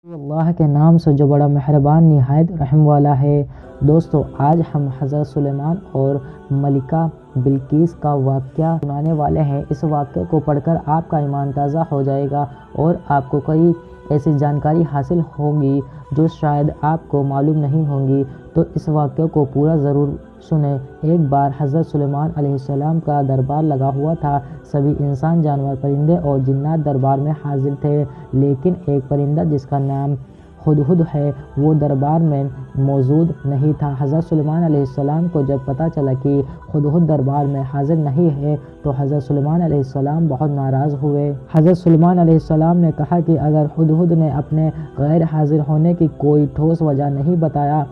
اللہ کے نام سے جو بڑا مہربان نہایت رحم والا ہے۔ دوستو، آج ہم حضرت سلیمان اور ملکہ بلقیس کا واقعہ سنانے والے ہیں۔ اس واقعے کو پڑھ کر آپ کا ایمان تازہ ہو جائے گا اور آپ کو کئی ایسی جانکاری حاصل ہوگی جو شاید آپ کو معلوم نہیں ہوں گی، تو اس واقعے کو پورا ضرور سنیں۔ ایک بار حضرت سلیمان علیہ السلام کا دربار لگا ہوا تھا۔ سبھی انسان، جانور، پرندے اور جنات دربار میں حاضر تھے، لیکن ایک پرندہ جس کا نام ہدہد ہے وہ دربار میں موجود نہیں تھا۔ حضرت سلیمان علیہ السلام کو جب پتہ چلا کہ ہدہد دربار میں حاضر نہیں ہے تو حضرت سلیمان علیہ السلام بہت ناراض ہوئے۔ حضرت سلیمان علیہ السلام نے کہا کہ اگر ہدہد نے اپنے غیر حاضر ہونے کی کوئی ٹھوس وجہ نہیں بتایا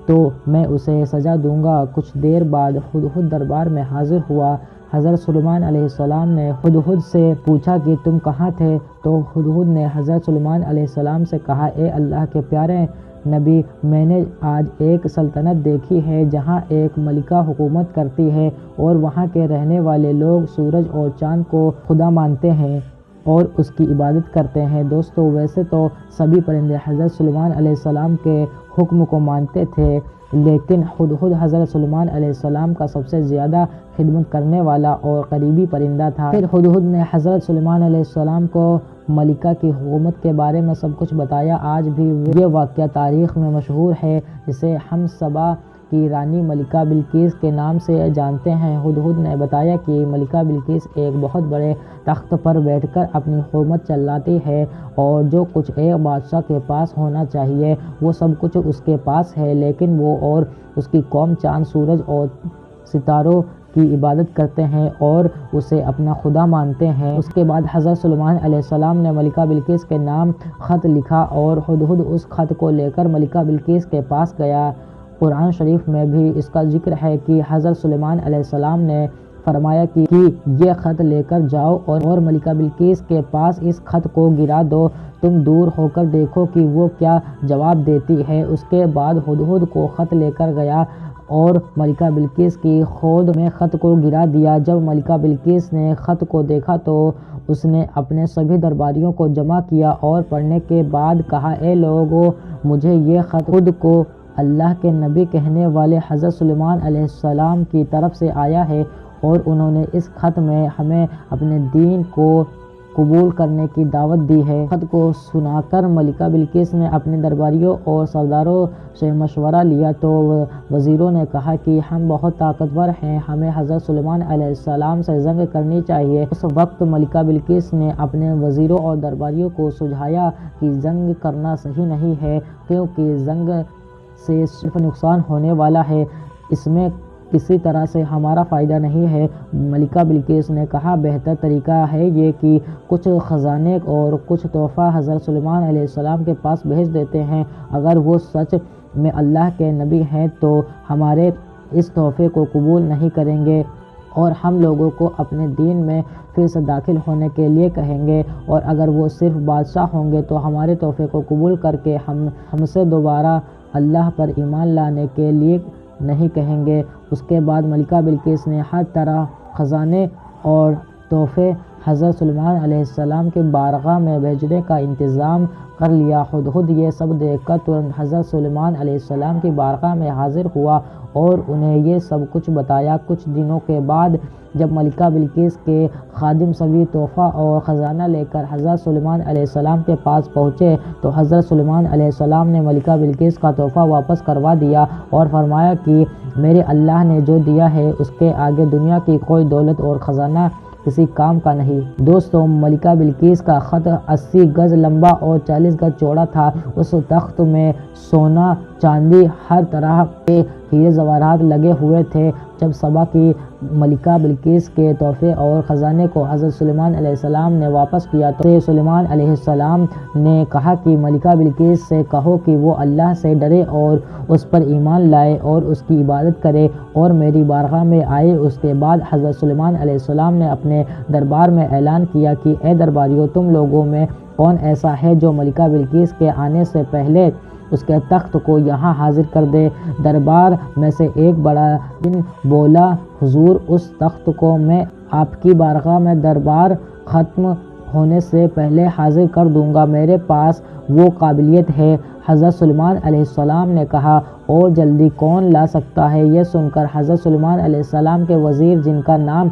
تو میں اسے سزا دوں گا۔ کچھ دیر بعد ہدہد دربار میں حاضر ہوا۔ حضرت سلیمان علیہ السلام نے ہدہد سے پوچھا کہ تم کہاں تھے؟ تو ہدہد نے حضرت سلیمان علیہ السلام سے کہا، اے اللہ کے پیارے نبی، میں نے آج ایک سلطنت دیکھی ہے جہاں ایک ملکہ حکومت کرتی ہے اور وہاں کے رہنے والے لوگ سورج اور چاند کو خدا مانتے ہیں اور اس کی عبادت کرتے ہیں۔ دوستو، ویسے تو سبھی پرندے حضرت سلیمان علیہ السلام کے حکم کو مانتے تھے، لیکن ہدہد حضرت سلیمان علیہ السلام کا سب سے زیادہ خدمت کرنے والا اور قریبی پرندہ تھا۔ پھر ہدہد نے حضرت سلیمان علیہ السلام کو ملکہ کی حکومت کے بارے میں سب کچھ بتایا۔ آج بھی یہ واقعہ تاریخ میں مشہور ہے، جسے ہم سبا کی رانی ملکہ بلقیس کے نام سے جانتے ہیں۔ ہدہد نے بتایا کہ ملکہ بلقیس ایک بہت بڑے تخت پر بیٹھ کر اپنی حکومت چلاتی ہے اور جو کچھ ایک بادشاہ کے پاس ہونا چاہیے وہ سب کچھ اس کے پاس ہے، لیکن وہ اور اس کی قوم چاند، سورج اور ستاروں کی عبادت کرتے ہیں اور اسے اپنا خدا مانتے ہیں۔ اس کے بعد حضرت سلیمان علیہ السلام نے ملکہ بلقیس کے نام خط لکھا اور ہدہد اس خط کو لے کر ملکہ بلقیس کے پاس گیا۔ قرآن شریف میں بھی اس کا ذکر ہے کہ حضرت سلیمان علیہ السلام نے فرمایا کہ یہ خط لے کر جاؤ اور ملکہ بلقیس کے پاس اس خط کو گرا دو، تم دور ہو کر دیکھو کہ وہ کیا جواب دیتی ہے۔ اس کے بعد ہدہد کو خط لے کر گیا اور ملکہ بلقیس کی خود میں خط کو گرا دیا۔ جب ملکہ بلقیس نے خط کو دیکھا تو اس نے اپنے سبھی درباریوں کو جمع کیا اور پڑھنے کے بعد کہا، اے لوگو، مجھے یہ خط خود کو اللہ کے نبی کہنے والے حضرت سلیمان علیہ السلام کی طرف سے آیا ہے اور انہوں نے اس خط میں ہمیں اپنے دین کو قبول کرنے کی دعوت دی ہے۔ خط کو سنا کر ملکہ بلقیس نے اپنے درباریوں اور سرداروں سے مشورہ لیا تو وزیروں نے کہا کہ ہم بہت طاقتور ہیں، ہمیں حضرت سلیمان علیہ السلام سے جنگ کرنی چاہیے۔ اس وقت ملکہ بلقیس نے اپنے وزیروں اور درباریوں کو سجھایا کہ جنگ کرنا صحیح نہیں ہے، کیونکہ جنگ سے صرف نقصان ہونے والا ہے، اس میں کسی طرح سے ہمارا فائدہ نہیں ہے۔ ملکہ بلقیس نے کہا، بہتر طریقہ ہے یہ کہ کچھ خزانے اور کچھ تحفہ حضرت سلیمان علیہ السلام کے پاس بھیج دیتے ہیں، اگر وہ سچ میں اللہ کے نبی ہیں تو ہمارے اس تحفے کو قبول نہیں کریں گے اور ہم لوگوں کو اپنے دین میں پھر سے داخل ہونے کے لیے کہیں گے، اور اگر وہ صرف بادشاہ ہوں گے تو ہمارے تحفے کو قبول کر کے ہم سے دوبارہ اللہ پر ایمان لانے کے لیے نہیں کہیں گے۔ اس کے بعد ملکہ بلقیس نے ہر طرح خزانے اور تحفے حضرت سلیمان علیہ السلام کے بارگاہ میں بھیجنے کا انتظام کر لیا۔ ہدہد یہ سب دیکھ کر ترنت حضرت سلیمان علیہ السلام کی بارگاہ میں حاضر ہوا اور انہیں یہ سب کچھ بتایا۔ کچھ دنوں کے بعد جب ملکہ بلقیس کے خادم سبھی تحفہ اور خزانہ لے کر حضرت سلیمان علیہ السلام کے پاس پہنچے تو حضرت سلیمان علیہ السلام نے ملکہ بلقیس کا تحفہ واپس کروا دیا اور فرمایا کہ میرے اللہ نے جو دیا ہے اس کے آگے دنیا کی کوئی دولت اور خزانہ کسی کام کا نہیں۔ دوستو، ملکہ بلقیس کا خط 80 گز لمبا اور 40 گز چوڑا تھا۔ اس تخت میں سونا، چاندی، ہر طرح کے ہیرے زیورات لگے ہوئے تھے۔ جب سبا کی ملکہ بلقیس کے تحفے اور خزانے کو حضرت سلیمان علیہ السلام نے واپس کیا تو سلیمان علیہ السلام نے کہا کہ ملکہ بلقیس سے کہو کہ وہ اللہ سے ڈرے اور اس پر ایمان لائے اور اس کی عبادت کرے اور میری بارگاہ میں آئے۔ اس کے بعد حضرت سلیمان علیہ السلام نے اپنے دربار میں اعلان کیا کہ اے درباریوں، تم لوگوں میں کون ایسا ہے جو ملکہ بلقیس کے آنے سے پہلے اس کے تخت کو یہاں حاضر کر دے؟ دربار میں سے ایک بڑا جن بولا، حضور، اس تخت کو میں آپ کی بارگاہ میں دربار ختم ہونے سے پہلے حاضر کر دوں گا، میرے پاس وہ قابلیت ہے۔ حضرت سلیمان علیہ السلام نے کہا، اور جلدی کون لا سکتا ہے؟ یہ سن کر حضرت سلیمان علیہ السلام کے وزیر، جن کا نام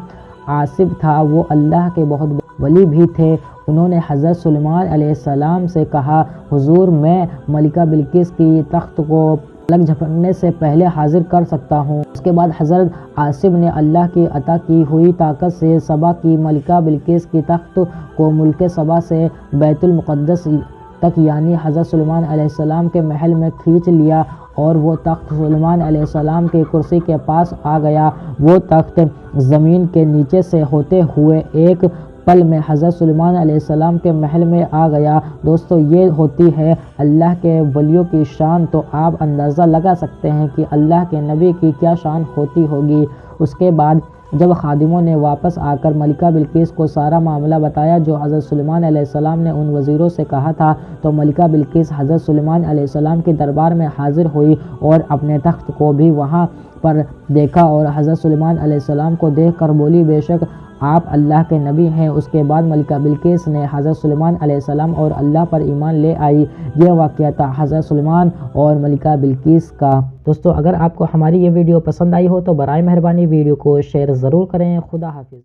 عاصب تھا، وہ اللہ کے بہت ولی بھی تھے، انہوں نے حضرت سلیمان علیہ السلام سے کہا، حضور میں ملکہ بلقیس کی تخت کو پلک جھپکنے سے پہلے حاضر کر سکتا ہوں۔ اس کے بعد حضرت عاصب نے اللہ کی عطا کی ہوئی طاقت سے سبا کی ملکہ بلقیس کی تخت کو ملک سبا سے بیت المقدس تک یعنی حضرت سلیمان علیہ السلام کے محل میں کھینچ لیا، اور وہ تخت سلیمان علیہ السلام کی کرسی کے پاس آ گیا۔ وہ تخت زمین کے نیچے سے ہوتے ہوئے ایک پل میں حضرت سلیمان علیہ السلام کے محل میں آ گیا۔ دوستو، یہ ہوتی ہے اللہ کے ولیوں کی شان، تو آپ اندازہ لگا سکتے ہیں کہ اللہ کے نبی کی کیا شان ہوتی ہوگی۔ اس کے بعد جب خادموں نے واپس آ کر ملکہ بلقیس کو سارا معاملہ بتایا جو حضرت سلیمان علیہ السلام نے ان وزیروں سے کہا تھا، تو ملکہ بلقیس حضرت سلیمان علیہ السلام کے دربار میں حاضر ہوئی اور اپنے تخت کو بھی وہاں پر دیکھا، اور حضرت سلیمان علیہ السلام کو دیکھ کر بولی، بے شک آپ اللہ کے نبی ہیں۔ اس کے بعد ملکہ بلقیس نے حضرت سلیمان علیہ السلام اور اللہ پر ایمان لے آئی۔ یہ واقعہ تھا حضرت سلیمان اور ملکہ بلقیس کا۔ دوستو، اگر آپ کو ہماری یہ ویڈیو پسند آئی ہو تو برائے مہربانی ویڈیو کو شیئر ضرور کریں۔ خدا حافظ۔